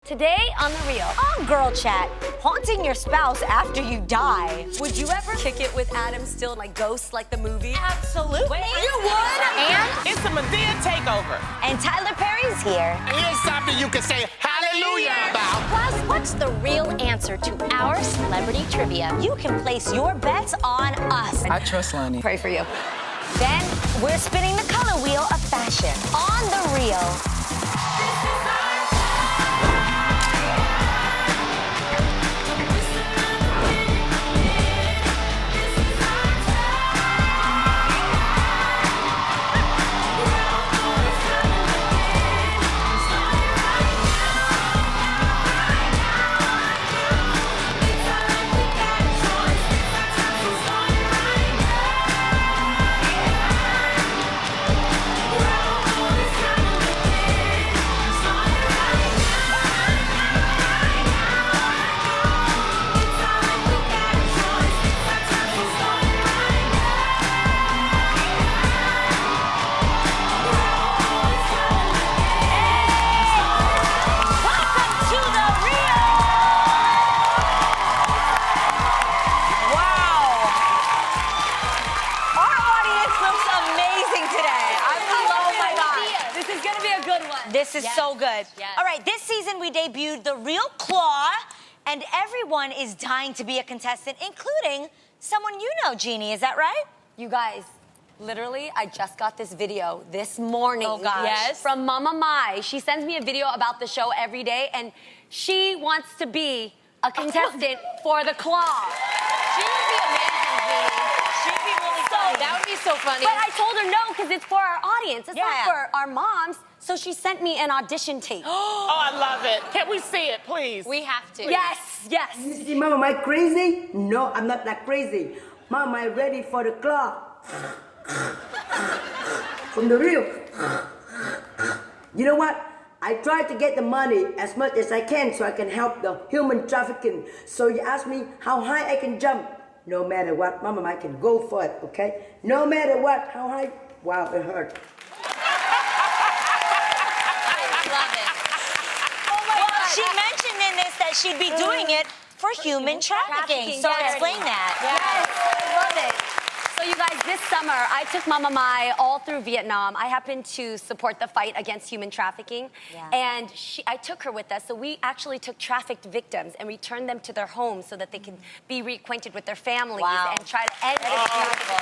Today on The Real. On Girl Chat, haunting your spouse after you die. Would you ever kick it with Adam still like Ghost, like the movie? Absolutely. You would? And It's a Madea Takeover. And Tyler Perry's here. And here's something you can say hallelujah about. plus, what's the real answer to our celebrity trivia? You can place your bets on us. I trust Lonnie. Pray for you. Then we're spinning the color wheel of fashion. On The Real. This is so good. Yes. All right, this season we debuted The Real Claw, and everyone is dying to be a contestant, including someone you know, Jeannie. Is that right? You guys, literally, I just got this video this morning. Oh, gosh. Yes. From Mama Mai. She sends me a video about the show every day, and she wants to be a contestant for The Claw. She would be amazing, Jeannie. She'd be really funny. That would be so funny. But I told her no, because it's for our audience. It's Yeah. not for our moms. So she sent me an audition tape. Oh, I love it. Can we see it, please? We have to. Yes, yes. You see, Mama, am I crazy? No, I'm not that crazy. Mama, am I ready for the claw? From The Real. You know what? I try to get the money as much as I can so I can help the human trafficking. So you ask me how high I can jump. No matter what, Mama, I can go for it, okay? No matter what, how high? Wow, it hurt. Love it. Oh my God. She mentioned in this that she'd be doing it for human trafficking. So yes. explain that. Yes, I love it. So you guys, this summer, I took Mama Mai all through Vietnam. I happened to support the fight against human trafficking. Yeah. And I took her with us. So we actually took trafficked victims and returned them to their homes so that they could be reacquainted with their families Wow. and try to end this trafficking.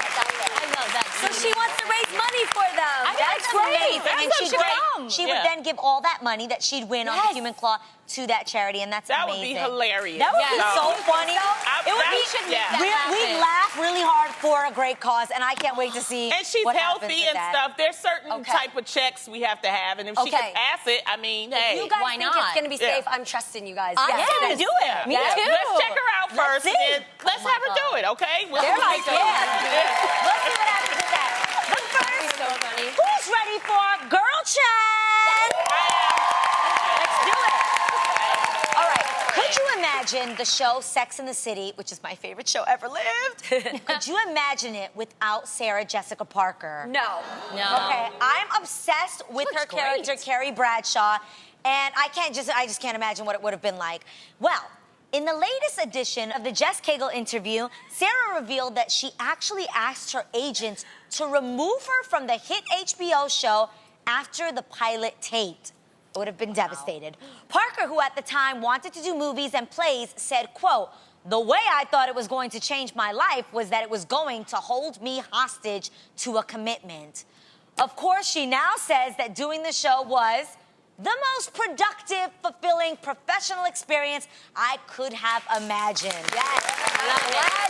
I love that. So she wants to raise money for them. That's great. That's And so great. she would then give all that money that she'd win on the Yes. Human Claw to that charity, and that's That amazing. would be hilarious. That would be Yes. so funny. It would be. should make that We happen. laugh really hard for a great cause, and I can't wait to see. And she's what happens healthy with and that. stuff. There's certain Okay. type of checks we have to have, and if she Okay. can pass it, I mean, hey. You guys Why think not? it's going to be Yeah. safe? I'm trusting you guys. I'm Yes. gonna do it. Me Yeah, too. let's check her out Let's first, see. and then let's have her do it, okay? We'll They're like, see. yeah. Let's see what happens with that. But first, So funny. who's ready for Girl Chat? Let's do it. All right. Could you imagine the show Sex and the City, which is my favorite show ever lived? Could you imagine it without Sarah Jessica Parker? No. No. Okay, I'm obsessed with her looks character, great. Carrie Bradshaw, and I just can't imagine what it would have been like. Well, in the latest edition of the Jess Cagle interview, Sarah revealed that she actually asked her agents to remove her from the hit HBO show after the pilot taped. It would have been devastated. Parker, who at the time wanted to do movies and plays, said, quote, "The way I thought it was going to change my life was that it was going to hold me hostage to a commitment." Of course, she now says that doing the show was the most productive, fulfilling, professional experience I could have imagined. Yes.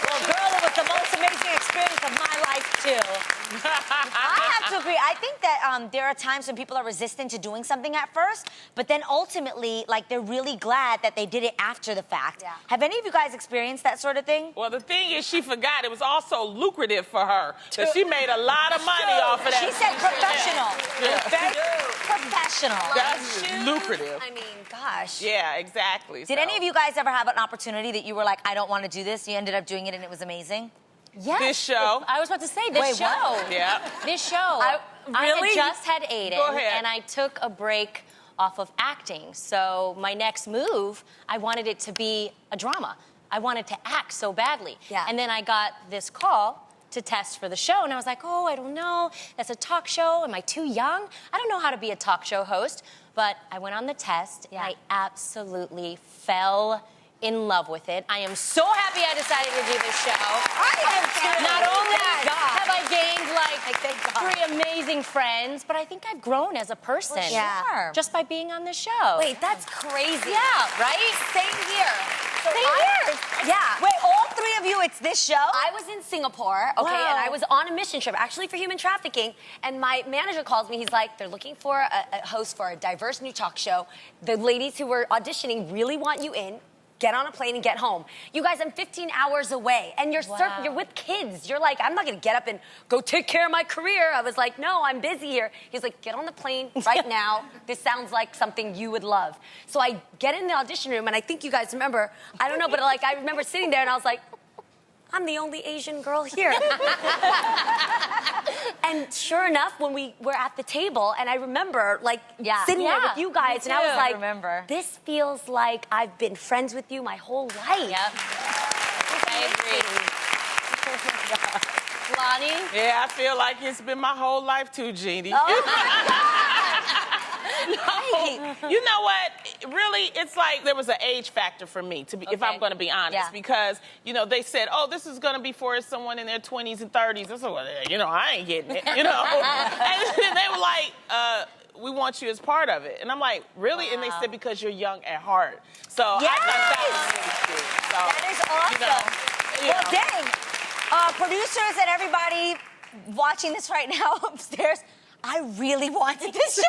Well, girl, it was the most amazing experience of my life, too. I have to agree. I think that there are times when people are resistant to doing something at first, but then ultimately, like, they're really glad that they did it after the fact. Yeah. Have any of you guys experienced that sort of thing? Well, the thing is, she forgot it was also lucrative for her. That she made a lot of money off of that. She said professional. Yeah. Very professional. That's lucrative. I mean, gosh. Yeah, exactly. Did any of you guys ever have an opportunity that you were like, I don't want to do this? You ended up doing it and it was amazing? Yes. This show? I was about to say, this Wait, show. what? Yeah. This show. I I really? had just had Aiden, Go ahead. and I took a break off of acting. So my next move, I wanted it to be a drama. I wanted to act so badly. Yeah. And then I got this call to test for the show, and I was like, oh, I don't know. That's a talk show. Am I too young? I don't know how to be a talk show host. But I went on the test, and I absolutely fell in love with it. I am so happy I decided to do this show. I am too. Not only have I gained Thank God. 3 amazing friends, but I think I've grown as a person. sure. Just by being on this show. Wait, that's crazy. Yeah, right? Same here. So Same here. Yeah. Wait, all 3 of you, it's this show? I was in Singapore, okay, Wow. and I was on a mission trip, actually for human trafficking, and my manager calls me. He's like, they're looking for a host for a diverse new talk show. The ladies who were auditioning really want you in. Get on a plane and get home. You guys, I'm 15 hours away, and you're with kids. You're like, I'm not gonna get up and go take care of my career. I was like, no, I'm busy here. He's like, get on the plane right now. This sounds like something you would love. So I get in the audition room, and I think you guys remember, I don't know, but like I remember sitting there, and I was like, I'm the only Asian girl here. And sure enough, when we were at the table, and I remember like sitting there with you guys, and I was like, this feels like I've been friends with you my whole life. Yep. I agree. Lonnie? Yeah, I feel like it's been my whole life too, Jeannie. No, you know what? Really, it's like there was an age factor for me, if I'm going to be honest, because, you know, they said, oh, this is going to be for someone in their 20s and 30s. I said, well, you know, I ain't getting it, you know. And they were like, we want you as part of it. And I'm like, really? Wow. And they said, because you're young at heart. So I thought that was really cool. So, That is awesome. Well, dang. Producers and everybody watching this right now upstairs, I really wanted this job.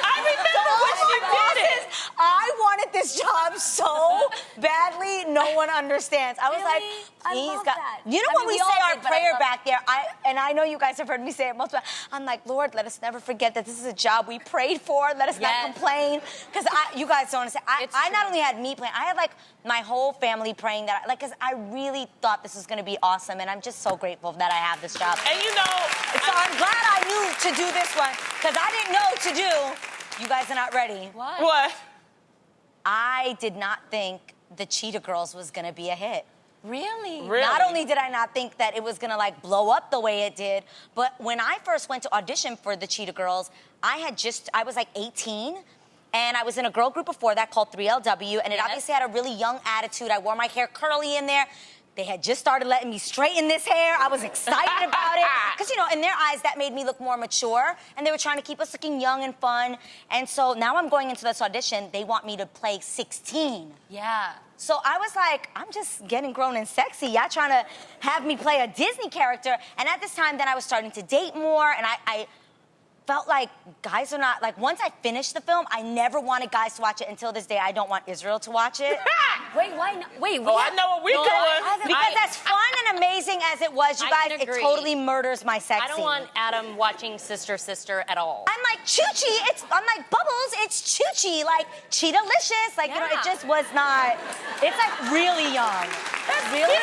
I remember when she did it. I wanted this job so badly, no one understands. I was like, I love that. You know, when we say our prayer back there, I know you guys have heard me say it multiple times. I'm like, Lord, let us never forget that this is a job we prayed for. Let us not complain. Because you guys don't understand. I not only had me praying, I had like my whole family praying that, because I really thought this was going to be awesome. And I'm just so grateful that I have this job. And you know, so I'm glad I knew to do this one, because I didn't know to do. You guys are not ready. What? I did not think the Cheetah Girls was gonna be a hit. Really? Not only did I not think that it was gonna like blow up the way it did, but when I first went to audition for the Cheetah Girls, I was like 18, and I was in a girl group before that called 3LW, and it obviously had a really young attitude. I wore my hair curly in there. They had just started letting me straighten this hair. I was excited about it. Because, you know, in their eyes, that made me look more mature. And they were trying to keep us looking young and fun. And so now I'm going into this audition. They want me to play 16. Yeah. So I was like, I'm just getting grown and sexy. Y'all trying to have me play a Disney character. And at this time, then I was starting to date more. And I felt like guys are not, like, once I finished the film, I never wanted guys to watch it. Until this day, I don't want Israel to watch it. Wait, why not? Wait, I know what we're doing. Because as fun and amazing as it was, you guys, it totally murders my sex I don't want Adam watching Sister Sister at all. I'm like, Choochie, I'm like, Bubbles, it's Choochie, like, Cheetah-licious. Like, you know, it just was not, it's like really young. That's really?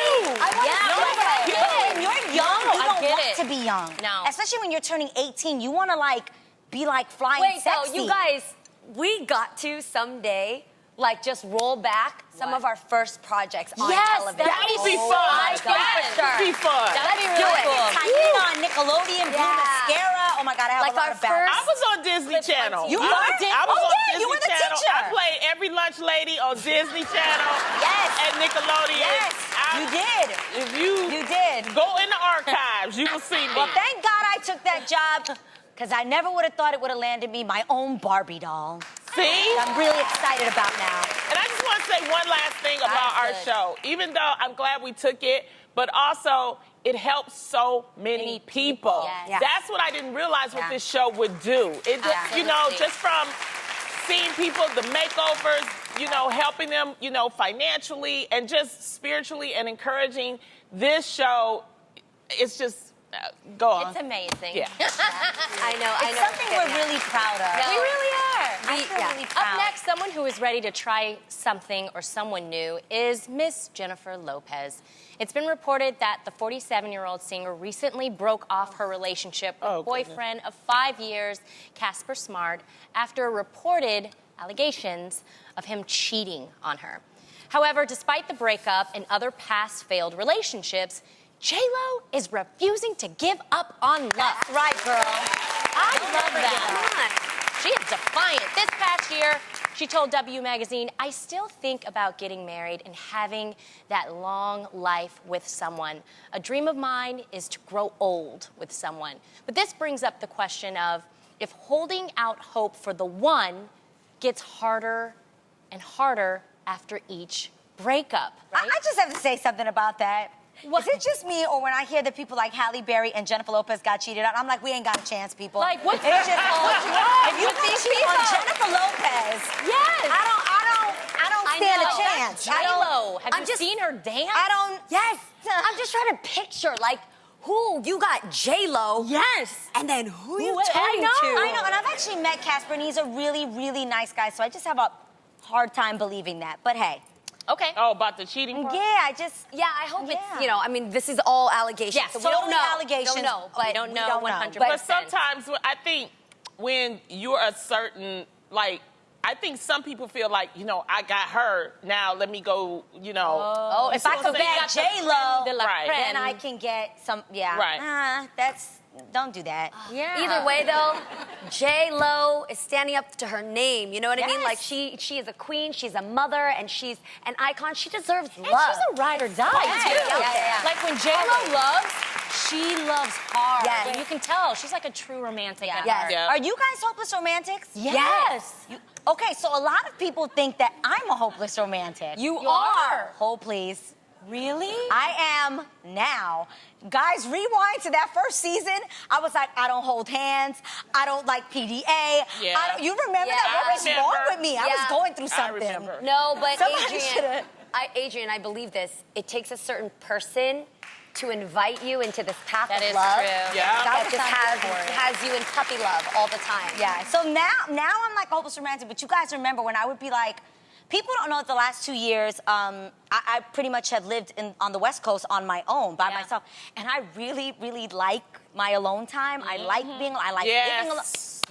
cute. When you're young, you don't want to be young. No. Especially when you're turning 18, you want to, like, be like flying sexy. Wait, so you guys, we got to someday, like, just roll back some of our first projects on television. That would be fun. That would be fun. That'd be really cool. Tying on Nickelodeon, Blue Mascara. Oh my God, I have a lot of bad. I was on Disney Channel. You were? I was on Disney you were the Channel. teacher. I played every lunch lady on Disney Channel. Yes. And Nickelodeon. Yes, you did. If you did. Go in the archives, you will see me. Well, thank God I took that job, because I never would have thought it would have landed me my own Barbie doll. See? I'm really excited about now. And I just want to say one last thing about our show. Even though I'm glad we took it, but also it helps so many people. Yes. That's what I didn't realize what this show would do. It, you know, just from seeing people, the makeovers, you know, helping them, you know, financially and just spiritually and encouraging. This show, it's just Go on. It's amazing. Yeah. I know. It's something we're really proud of. We really are. I feel really proud. Up next, someone who is ready to try something or someone new is Miss Jennifer Lopez. It's been reported that the 47-year-old singer recently broke off her relationship with boyfriend of 5 years, Casper Smart, after reported allegations of him cheating on her. However, despite the breakup and other past failed relationships, J-Lo is refusing to give up on love. That's right, girl. I love that. She is defiant. This past year, she told W Magazine, "I still think about getting married and having that long life with someone. A dream of mine is to grow old with someone." But this brings up the question of if holding out hope for the one gets harder and harder after each breakup, right? I just have to say something about that. Is it just me, or when I hear that people like Halle Berry and Jennifer Lopez got cheated on, I'm like, we ain't got a chance, people. Like, what's It's just what's wrong if you with can these cheat on people? Jennifer Lopez, Yes. I don't stand a chance. J-Lo. Have I'm you just- seen her dance? I don't. Yes. I'm just trying to picture, like, who you got J-Lo. Yes. And then who you I turning know. to. I know, and I've actually met Casper, and he's a really, really nice guy. So I just have a hard time believing that. But hey, Okay. Oh, about the cheating part? yeah, I just. Yeah, I hope Yeah. it's, I mean, this is all allegations. Yes, so we totally don't know. allegations. Don't know, but We don't know don't know. 100%. But sometimes I think when you're a certain, like, I think some people feel like, I got her, now let me go, Oh, If I could get J-Lo, Right. then I can get some. Yeah. Right. Don't do that. Yeah. Either way, though, J-Lo is standing up to her name. You know what I mean? Yes. Like, she is a queen, she's a mother, and she's an icon. She deserves And love. she's a ride or die, Yeah, too. yeah. Like, when J-Lo loves, she loves hard. Yes. And you can tell. She's like a true romantic at Yes. heart. Yeah. Are you guys hopeless romantics? Yes. Okay, so a lot of people think that I'm a hopeless romantic. You are. Hold, please. Really? I am now. Guys, rewind to that first season. I was like, I don't hold hands. I don't like PDA. Yeah. You remember Yeah, that? What was I wrong remember. with me? I was Yeah. going through I something. remember. No, but Somebody Adrienne, shoulda- Adrienne, I believe this. It takes a certain person to invite you into this path That of is love. true. Yeah. That just That's has you in puppy love all the time. Yeah. So now I'm like hopeless romantic. But you guys remember when I would be like, people don't know that the last 2 years, I pretty much have lived on the West Coast on my own by myself, and I really, really like my alone time. I like living alone. Yes,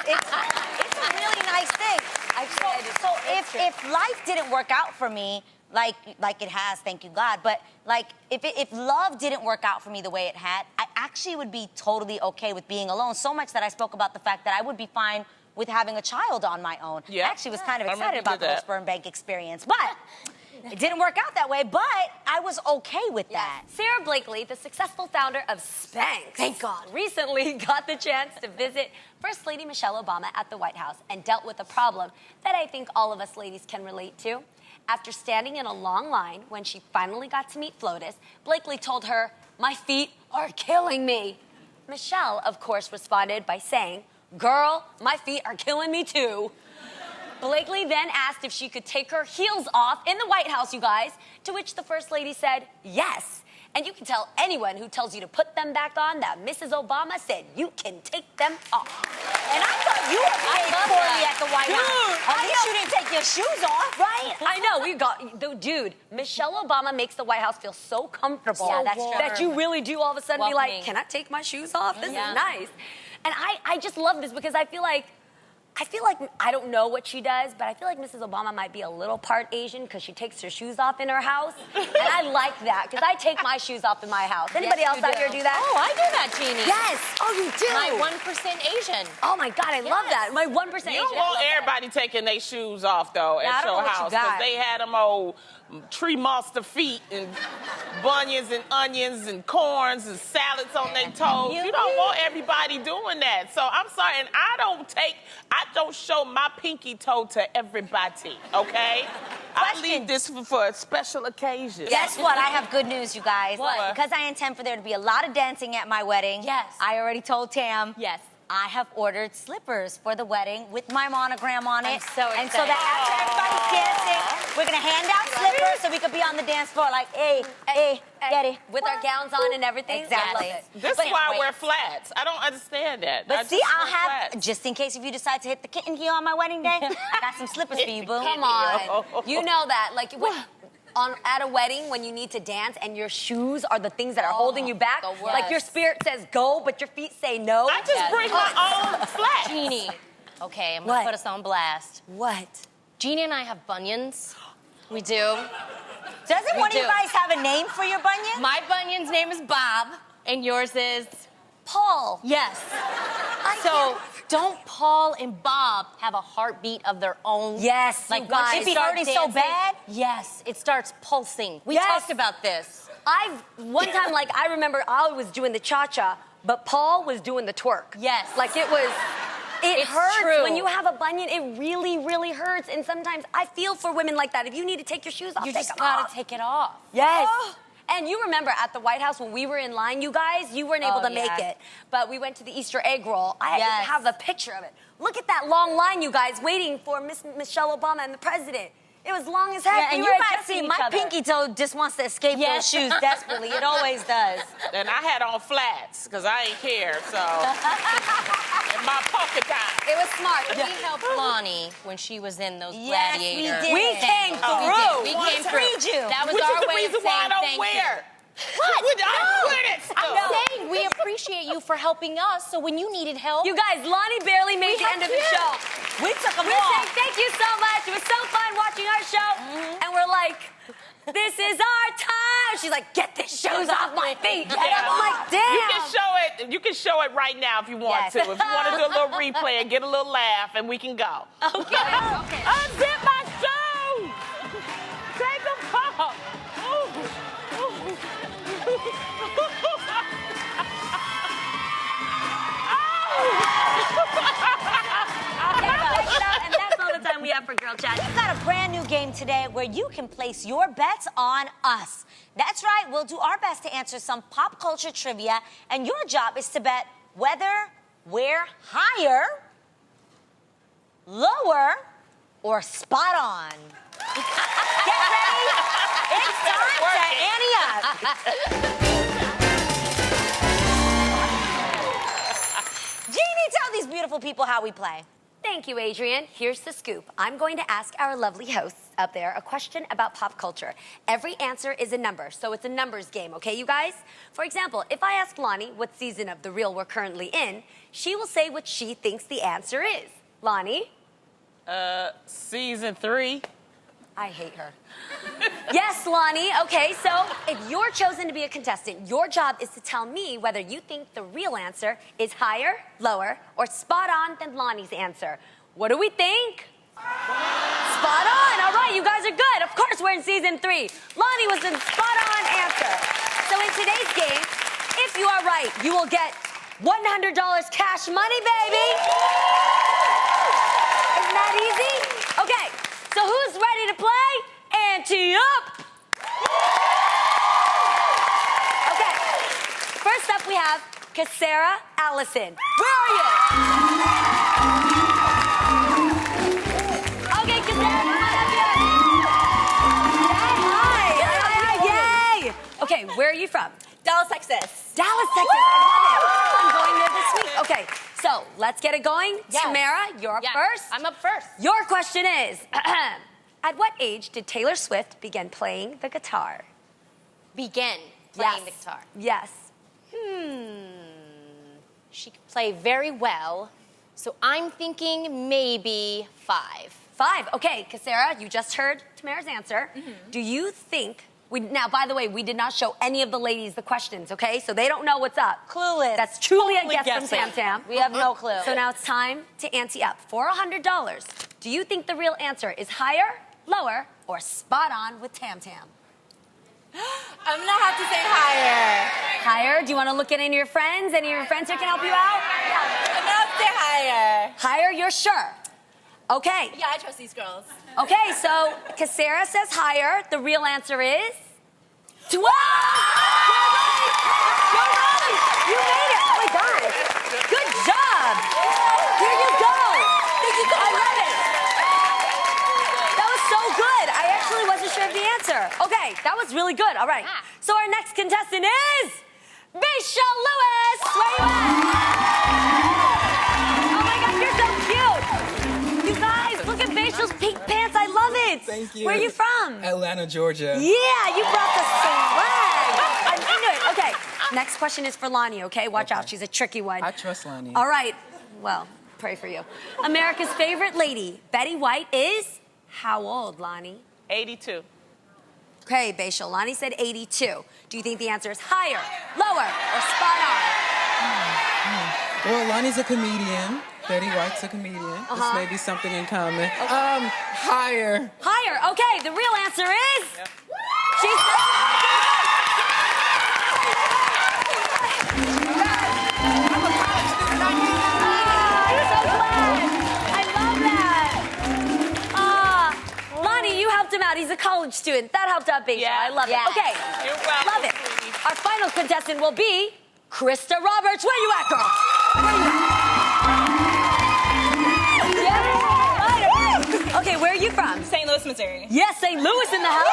it's a really nice thing. So if life didn't work out for me, like it has, thank you God, but like if love didn't work out for me the way it had, I actually would be totally okay with being alone. So much that I spoke about the fact that I would be fine with having a child on my own. Yeah. I actually was kind of I remember excited you about did the whole that. sperm bank experience, but it didn't work out that way. But I was okay with that. Sarah Blakely, the successful founder of Spanx, thank God, recently got the chance to visit First Lady Michelle Obama at the White House and dealt with a problem that I think all of us ladies can relate to. After standing in a long line when she finally got to meet FLOTUS, Blakely told her, "My feet are killing me." Michelle, of course, responded by saying, "Girl, my feet are killing me too." Blakely then asked if she could take her heels off in the White House, you guys, to which the First Lady said yes. And you can tell anyone who tells you to put them back on that Mrs. Obama said you can take them off. And I thought you were behaved poorly at the White House. At least you didn't take your shoes off. Right? I know, we got, dude, Michelle Obama makes the White House feel so comfortable. Yeah, that's true. That you really do all of a sudden be Welcoming. like, can I take my shoes off? This Yeah. is nice. And I just love this because I feel like I don't know what she does, but I feel like Mrs. Obama might be a little part Asian because she takes her shoes off in her house. And I like that because I take my shoes off in my house. Anybody else out here do that? Oh, I do that, Jeannie. Yes. Oh, you do. My 1% Asian. Oh my God, I love that. My 1% You Asian. don't want everybody taking their shoes off, though, I at don't your know what you house. got. They had them old tree monster feet and bunions and onions and corns and salads on their toes. You don't want everybody doing that. So I'm sorry, and I don't show my pinky toe to everybody, okay? I leave this for a special occasion. Guess what? I have good news, you guys. What? Because I intend for there to be a lot of dancing at my wedding. Yes. I already told Tam. Yes. I have ordered slippers for the wedding with my monogram on it. I'm so And so that after everybody's dancing, We're gonna hand out slippers so we could be on the dance floor like, hey, get it. With our gowns on and everything. Exactly. This is why I wear flats. I don't understand that. But see, I'll wear have, flats. just in case if you decide to hit the kitten heel on my wedding day, I got some slippers for you, boo. Come on. You know that. Like, at a wedding, when you need to dance and your shoes are the things that are holding you back, the worst. like your spirit says go, but your feet say no. I just bring my own flats. Jeannie. Okay, I'm gonna What? put us on blast. What? Jeannie and I have bunions. We do. Doesn't one of you do. guys have a name for your bunion? My bunion's name is Bob, and yours is Paul. Yes. So don't Paul and Bob have a heartbeat of their own? Yes, Like you guys. once If he start hurt it so dancing- bad? Yes, it starts pulsing. We Yes. talked about this. One time, like, I remember I was doing the cha-cha, but Paul was doing the twerk. Yes. Like, it It's hurts. true. When you have a bunion, it really, really hurts. And sometimes I feel for women like that. If you need to take your shoes off, You take just them off. gotta take it off. Yes. And you remember at the White House when we were in line, you guys, you weren't able to make yeah. it. But we went to the Easter egg roll. I Yes. have a picture of it. Look at that long line, you guys, waiting for Michelle Obama and the president. It was long as heck. Yeah, and We you were guys adjusting see, each my other. pinky toe just wants to escape Yes. those shoes desperately. It always does. And I had on flats because I ain't care. So and my polka dot. It was smart. We helped Lonnie when she was in those Yes, we gladiator. did. We came We through. did. We Wanted came to through. read you. That was Which our is the way reason of why I saying don't thank wear. you. What? I quit it still. I'm saying we appreciate you for helping us. So when you needed help, You guys, Lonnie barely made the end of the show. We took them We all. say thank you so much. It was so fun watching our show. And we're like, this is our time. She's like, get the shoes off my feet. And I'm like, damn. You can show it. You can show it right now if you want Yes. to. If you want to do a little replay and get a little laugh, and we can go. Okay. Unzip my shoes. Take them off. And that's all the time we have for Girl Chat. We've got a brand new game today where you can place your bets on us. That's right, we'll do our best to answer some pop culture trivia, and your job is to bet whether we're higher, lower, or spot on. Get ready. It's time to ante up. Jeannie, tell these beautiful people how we play. Thank you, Adrienne. Here's the scoop. I'm going to ask our lovely hosts up there a question about pop culture. Every answer is a number, so it's a numbers game, okay, you guys? For example, if I ask Lonnie what season of The Real we're currently in, she will say what she thinks the answer is. Lonnie? Season 3. I hate her. Yes, Lonnie. Okay, so if you're chosen to be a contestant, your job is to tell me whether you think the real answer is higher, lower, or spot on than Lonnie's answer. What do we think? Spot on. All right, you guys are good. Of course, we're in season 3. Lonnie was the spot on answer. So in today's game, if you are right, you will get $100 cash money, baby. Isn't that easy? Okay. So who's ready to play? Ante up! Okay, first up we have Cassera Allison. Where are you? Okay, Cassera, come on up here. Hi, yay! Okay, where are you from? Dallas, Texas. Dallas, Texas. I love it. I'm going there this week. Okay, so let's get it going. Yes. Tamara, you're up Yes, first. I'm up first. Your question is, at what age did Taylor Swift begin playing the guitar? Begin playing Yes. the guitar. Yes. She could play very well, so I'm thinking maybe 5. 5. Okay, Cassera, you just heard Tamara's answer. Do you think... Now, by the way, we did not show any of the ladies the questions, okay? So they don't know what's up. Clueless. That's truly Totally a guess from guessing. Tam Tam. We have no clue. So now it's time to ante up. For $100, do you think the real answer is higher, lower, or spot on with Tam Tam? I'm gonna have to say higher. Higher? Do you want to look at any of your friends? Any of your friends who can help you out? I'm gonna have to say higher. Higher, you're sure? Okay. Yeah, I trust these girls. Okay, so Cassera says higher. The real answer is 12. You're right. You're right. You made it. Oh my God. Good job. Here you go. I love it. That was so good. I actually answer. Okay, that was really good. All right. Yeah. So our next contestant is Baisha Lewis. Where you at? Oh my God, you're so cute. You guys, look at Baisha's pink pants. I love it. Thank you. Where are you from? Atlanta, Georgia. Yeah, you brought the swag. I knew it. Okay, next question is for Lonnie, okay? Watch out, she's a tricky one. I trust Lonnie. All right, well, pray for you. America's favorite lady, Betty White, is how old, Lonnie? 82. Okay, Baisha, Lonnie said 82. Do you think the answer is higher, lower, or spot on? Well, Lonnie's a comedian. Betty White's a comedian. This may be something in common. Higher. Higher, okay, the real answer is... She's... He's a college student. That helped out Baisha. Yeah. I love it. Okay. You're welcome, Love it. sweetie. Our final contestant will be Krista Roberts. Where you at, girl? Yeah. Okay, where are you from? St. Louis, Missouri. Yes, St. Louis in the house.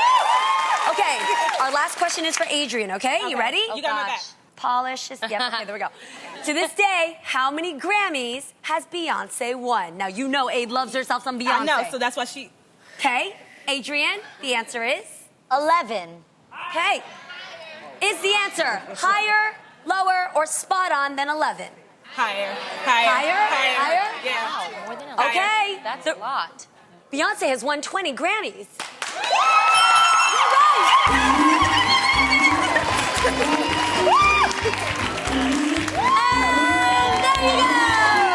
Okay, our last question is for Adrienne, okay? You ready? You got my back. Polish is, yeah, okay, there we go. To this day, how many Grammys has Beyonce won? Now, you know Abe loves herself some Beyonce. I know, so that's why she... Okay, Adrienne, the answer is? 11. Okay. Is the answer higher, lower, or spot on than 11? Higher. Higher? Yeah. Wow, more than 11. Okay. That's a lot. Beyonce has won 20 Grammys.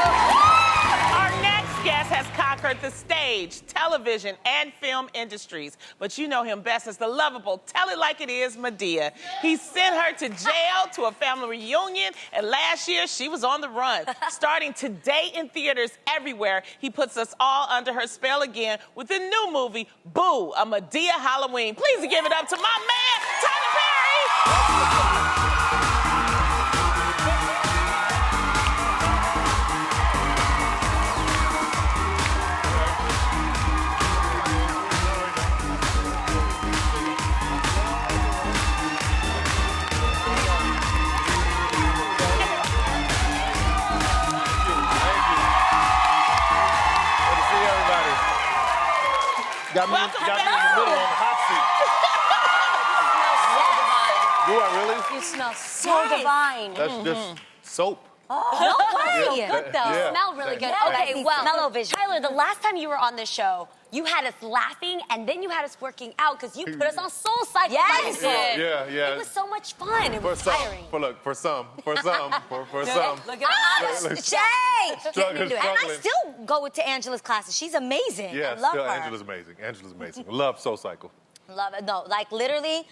Our next guest has conquered the stage, television, and film industries, but you know him best as the lovable, tell it like it is, Madea. He sent her to jail, to a family reunion, and last year she was on the run. Starting today in theaters everywhere, he puts us all under her spell again with the new movie, Boo, a Madea Halloween. Please give it up to my man, Tyler Perry! Got me, Welcome got me in back. the middle on the hot seat. Do I really? You smell so divine. That's just soap. No way. Yeah. Good though. Yeah. Smell really good. Yeah, Okay, that's well, smell-o-vision. Tyler, the last time you were on this show, you had us laughing and then you had us working out because you put us on Soul Cycle. Yes. Yeah. It was so much fun. It For was some, tiring. for some. For some. Look at us. Shay! Struggling. And I still go to Angela's classes. She's amazing. Yeah, I love still her. Angela's amazing. Angela's amazing. Love Soul Cycle. Love it. No, like literally,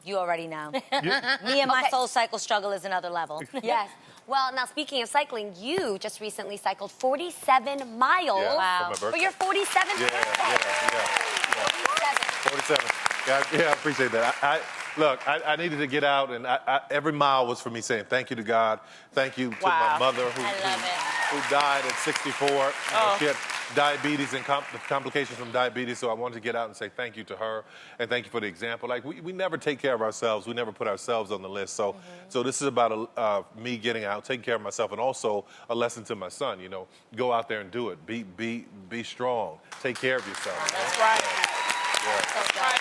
you already know. Me and my Okay. Soul Cycle struggle is another level. Yes. Well, now speaking of cycling, you just recently cycled 47 miles. Yeah, Wow. for my For your 47th Yeah, birthday. 47. Yeah, I appreciate that. Look, I needed to get out, and every mile was for me saying thank you to God, thank you to Wow. my mother I love who died at 64. You know, she had diabetes and complications from diabetes, so I wanted to get out and say thank you to her, and thank you for the example. Like, we never take care of ourselves. We never put ourselves on the list. So, so this is about me getting out, taking care of myself, and also a lesson to my son, you know, go out there and do it. Be strong. Take care of yourself. That's right. Yeah. Right.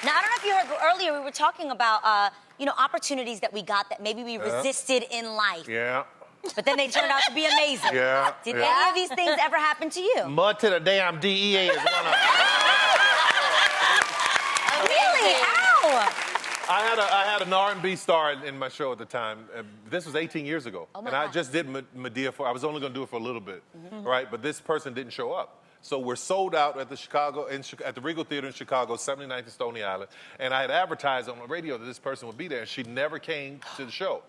Now, I don't know if you heard, but earlier we were talking about, opportunities that we got that maybe we resisted in life. Yeah. But then they turned out to be amazing. Yeah. Did yeah. any of these things ever happen to you? Mud to the damn DEA is one of them. Really? How? I had an R&B star in my show at the time. This was 18 years ago. my And I God. just did Madea I was only going to do it for a little bit, right? But this person didn't show up. So we're sold out at the Regal Theater in Chicago, 79th and Stony Island. And I had advertised on the radio that this person would be there, and she never came to the show.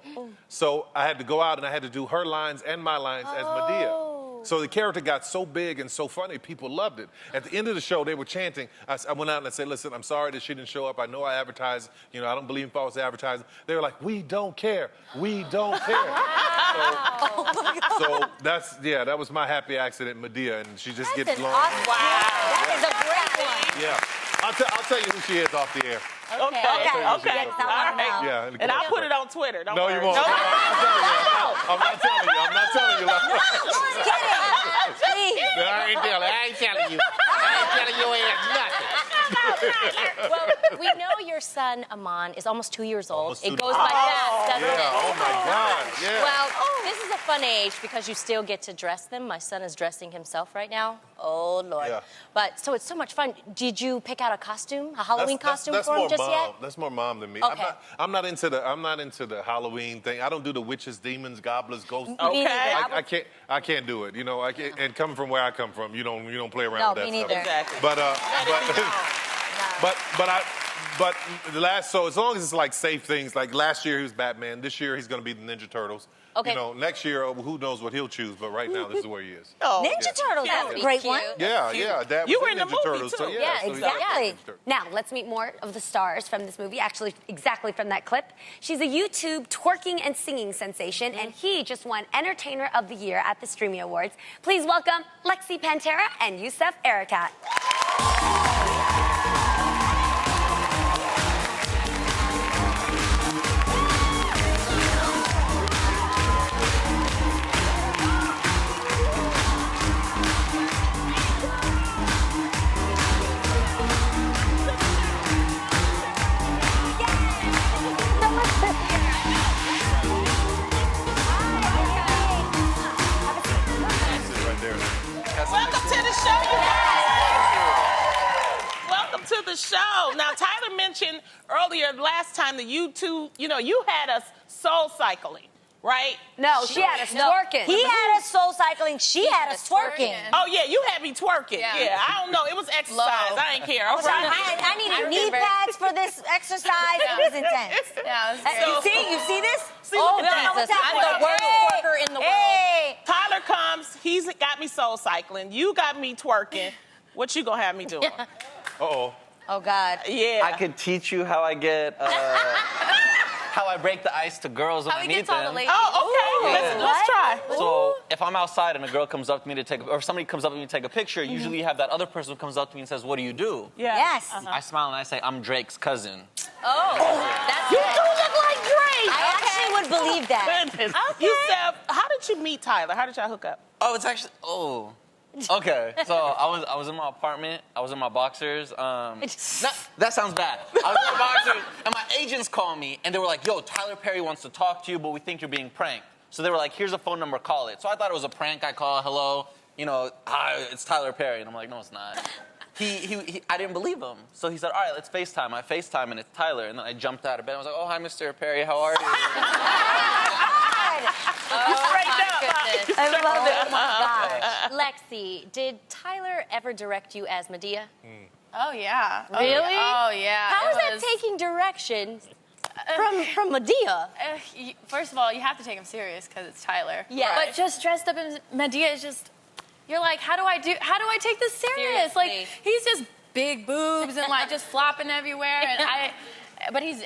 So I had to go out and I had to do her lines and my lines as Madea. So the character got so big and so funny, people loved it. At the end of the show, they were chanting. I went out and I said, listen, I'm sorry that she didn't show up. I know I advertised. You know, I don't believe in false advertising. They were like, we don't care. We don't care. So that was my happy accident, Madea, and she just gets That's an long. awesome. That is a great one. Yeah. I'll tell you who she is off the air. Okay. Okay. All right. Yeah. And I'll put it on Twitter. Don't No, worry. you won't. No. I'm not telling you. I'm not telling you. Just kidding. I ain't telling you. I ain't telling your ass nothing. Well, we know your son, Amon, is almost 2 years old. Almost It 2 goes by fast, doesn't Yeah. it? Oh my God. Yeah. Well, this is a fun age because you still get to dress them. My son is dressing himself right now. Oh, Lord. Yeah. But, so it's so much fun. Did you pick out a costume, a Halloween costume that's for him more just mom. yet? That's more mom than me. Okay. I'm not into the Halloween thing. I don't do the witches, demons, goblins, ghosts. Okay. I can't do it. You know, I can't. And coming from where I come from, you don't play around No, with that me stuff. neither. Exactly. But the last, so as long as it's like safe things, like last year he was Batman, this year he's going to be the Ninja Turtles. Okay. You know, next year who knows what he'll choose, but right now this is where he is. Oh. Ninja Turtles, That that's would a be great cute. one. Yeah. Dad You was were in the Ninja movie, Turtles, so too. yeah. Yeah, so he's exactly. Ninja Turtles. Now, let's meet more of the stars from this movie, actually exactly from that clip. She's a YouTube twerking and singing sensation, and he just won Entertainer of the Year at the Streamy Awards. Please welcome Lexy Pantera and Yousef Erakat. Right there. Welcome to the show, you guys. Welcome to the show. Now, Tyler mentioned earlier last time that you two, you had us soul cycling, right? No, she had us twerking. He had us soul cycling. She had us twerking. Oh, yeah, you had me twerking. Yeah, I don't know. It was exercise. I ain't care. All right. I needed knee pads for this exercise. It was intense. Yeah, You see this? Oh, we don't know what's Jesus. I'm happening. the worst Hey, twerker in the world. Hey. Tyler comes. He's got me soul cycling. You got me twerking. What you gonna have me doing? Uh-oh. Oh, God. Yeah. I could teach you how I get, how I break the ice to girls when I meet them. Oh, okay. Yeah. Let's try. So if I'm outside and a girl comes up to me to take, or somebody comes up to me to take a picture, usually you have that other person who comes up to me and says, "What do you do?" Yeah. Yes. I smile and I say, "I'm Drake's cousin." That's You it. do look like Drake. I actually would believe that. Goodness. Yousef, how did you meet Tyler? How did y'all hook up? Oh, it's actually okay. So I was in my apartment. I was in my boxers. That sounds bad. I was in my boxers, and my agents called me, and they were like, "Yo, Tyler Perry wants to talk to you, but we think you're being pranked." So they were like, "Here's a phone number. Call it." So I thought it was a prank. I call, "Hello, hi, it's Tyler Perry," and I'm like, "No, it's not." I didn't believe him. So he said, "All right, let's FaceTime." I FaceTime, and it's Tyler. And then I jumped out of bed. I was like, "Oh, hi, Mr. Perry. How are you?" I love it. Oh, my gosh. Lexy, did Tyler ever direct you as Madea? Oh, yeah. Really? Oh, yeah. How It is that was- taking direction from Madea? First of all, you have to take him serious because it's Tyler. Yeah. But just dressed up in Madea is just, you're like, how do I take this serious? Like, Seriously. he's just big boobs and like just flopping everywhere. And but he's,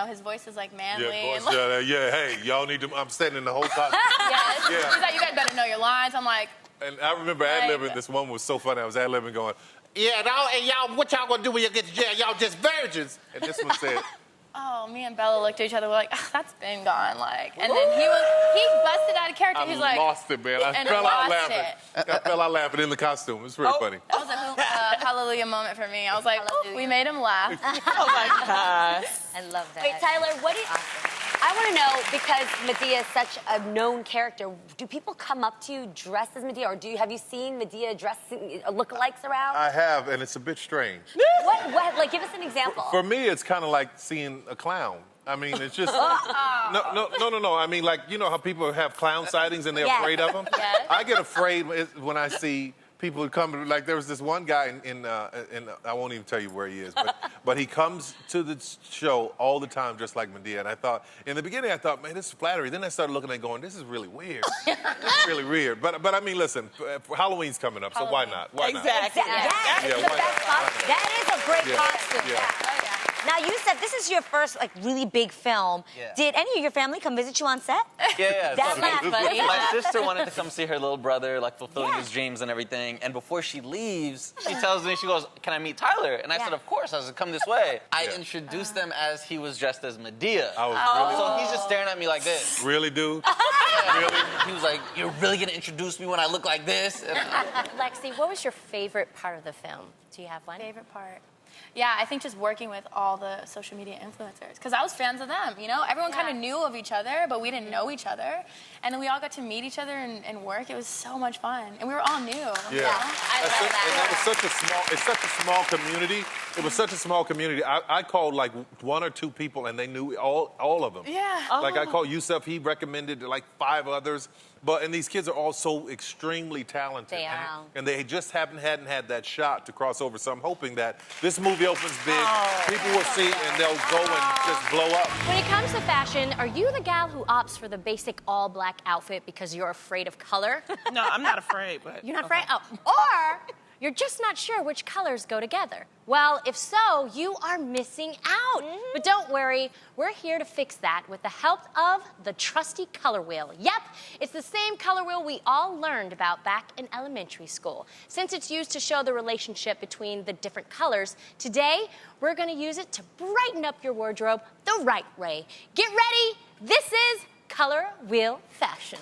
his voice is like manly. Yeah, and, boys, like, hey, y'all need to, I'm standing in the whole costume. yes. Yeah. He's like, you guys better know your lines. I'm like, And I remember ad-libbing, this one was so funny, I was ad-libbing going, "Yeah, and y'all, what y'all gonna do when you get to jail? Y'all just virgins." And this one said, oh, me and Bella looked at each other. We're like, that's been gone. Like, and then he busted out of character. He's like, lost it, man. I and fell out lost laughing. I fell out laughing in the costume. It's pretty funny. That was a hallelujah moment for me. I was like, oh, we made him laugh. Oh my God. I love that. Wait, Tyler, what do you... I want to know, because Madea is such a known character, do people come up to you dressed as Madea, or have you seen Madea dressing lookalikes around? I have, and it's a bit strange. What? Like, give us an example. For me, it's kind of like seeing a clown. I mean, it's just no. I mean, like, you know how people have clown sightings and they're Yes. afraid of them. Yes. I get afraid when I see people who come. Like, there was this one guy in I won't even tell you where he is, but he comes to the show all the time just like Madea. And I thought, in the beginning, man, this is flattery. Then I started looking at it going, this is really weird. It's really weird. But I mean, listen, Halloween's coming up, so why not? Why not? Exactly. Yes. Yeah, It's why the best not? costume. That is a great Yeah. costume. Yeah. Now, Yousef, this is your first like really big film. Yeah. Did any of your family come visit you on set? Yeah. That's So not funny. my sister wanted to come see her little brother, like fulfilling his dreams and everything. And before she leaves, she tells me, she goes, "Can I meet Tyler?" And I said, "Of course." I said, "Come this way." I introduced them as he was dressed as Madea. I was really. So he's just staring at me like this. Really, dude? Really? He was like, "You're really gonna introduce me when I look like this?" And Lexy, what was your favorite part of the film? Do you have one? Favorite part? Yeah, I think just working with all the social media influencers, because I was fans of them, you know? Everyone kind of knew of each other, but we didn't know each other. And then we all got to meet each other and work. It was so much fun. And we were all new. Yeah. I love that. And it's such a small community. It was such a small community. I called like 1 or 2 people, and they knew all of them. Yeah. Like I called Yousef, he recommended like 5 others. And these kids are all so extremely talented. They are. And they just hadn't had that shot to cross over. So I'm hoping that this movie opens big, people will see, and they'll go and just blow up. When it comes to fashion, are you the gal who opts for the basic all-black outfit because you're afraid of color? No, I'm not afraid, but... You're not afraid? Oh. Or you're just not sure which colors go together. Well, if so, you are missing out. But don't worry, we're here to fix that with the help of the trusty color wheel. Yep, it's the same color wheel we all learned about back in elementary school. Since it's used to show the relationship between the different colors, today we're gonna use it to brighten up your wardrobe the right way. Get ready, this is Color Wheel Fashion.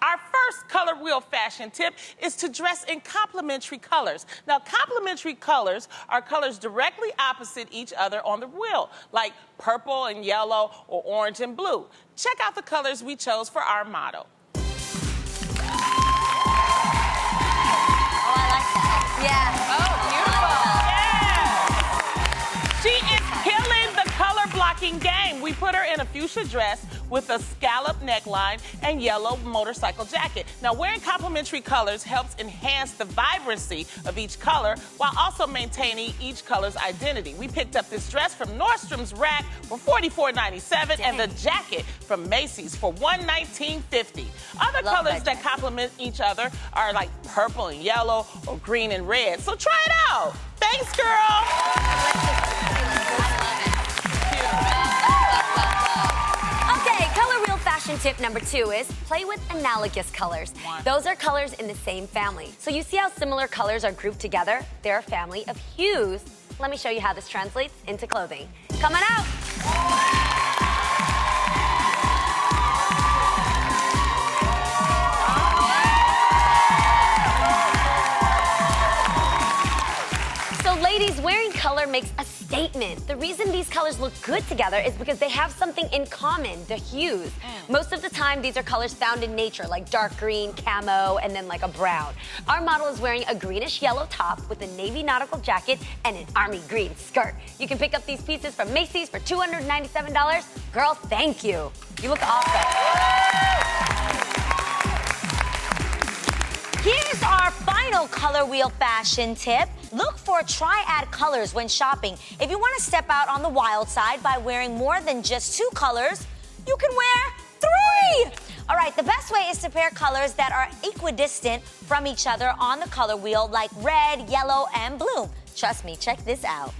Our first color wheel fashion tip is to dress in complementary colors. Now, complementary colors are colors directly opposite each other on the wheel, like purple and yellow or orange and blue. Check out the colors we chose for our motto. Oh, I like that. Yeah. She is killing the color blocking game. We put her in a fuchsia dress with a scallop neckline and yellow motorcycle jacket. Now, wearing complementary colors helps enhance the vibrancy of each color while also maintaining each color's identity. We picked up this dress from Nordstrom's rack for $44.97 and the jacket from Macy's for $119.50. Other colors that complement each other are like purple and yellow or green and red. So try it out. Thanks, girl. Color wheel fashion tip number 2 is play with analogous colors. Those are colors in the same family. So you see how similar colors are grouped together? They're a family of hues. Let me show you how this translates into clothing. Coming out. Ladies, wearing color makes a statement. The reason these colors look good together is because they have something in common, the hues. Most of the time, these are colors found in nature, like dark green, camo, and then like a brown. Our model is wearing a greenish yellow top with a navy nautical jacket and an army green skirt. You can pick up these pieces from Macy's for $297. Girl, thank you. You look awesome. Here's our final color wheel fashion tip. Look for triad colors when shopping. If you want to step out on the wild side by wearing more than just 2 colors, you can wear 3. All right, the best way is to pair colors that are equidistant from each other on the color wheel, like red, yellow, and blue. Trust me, check this out.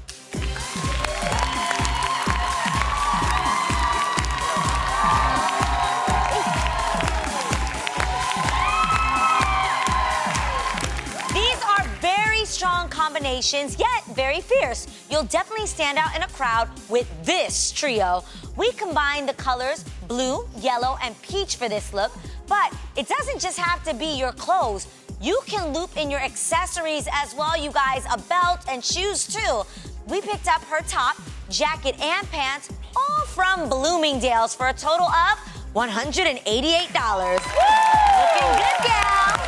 Strong combinations, yet very fierce. You'll definitely stand out in a crowd with this trio. We combine the colors blue, yellow, and peach for this look, but it doesn't just have to be your clothes. You can loop in your accessories as well, you guys, a belt and shoes too. We picked up her top, jacket, and pants, all from Bloomingdale's for a total of $188. Looking good, gal.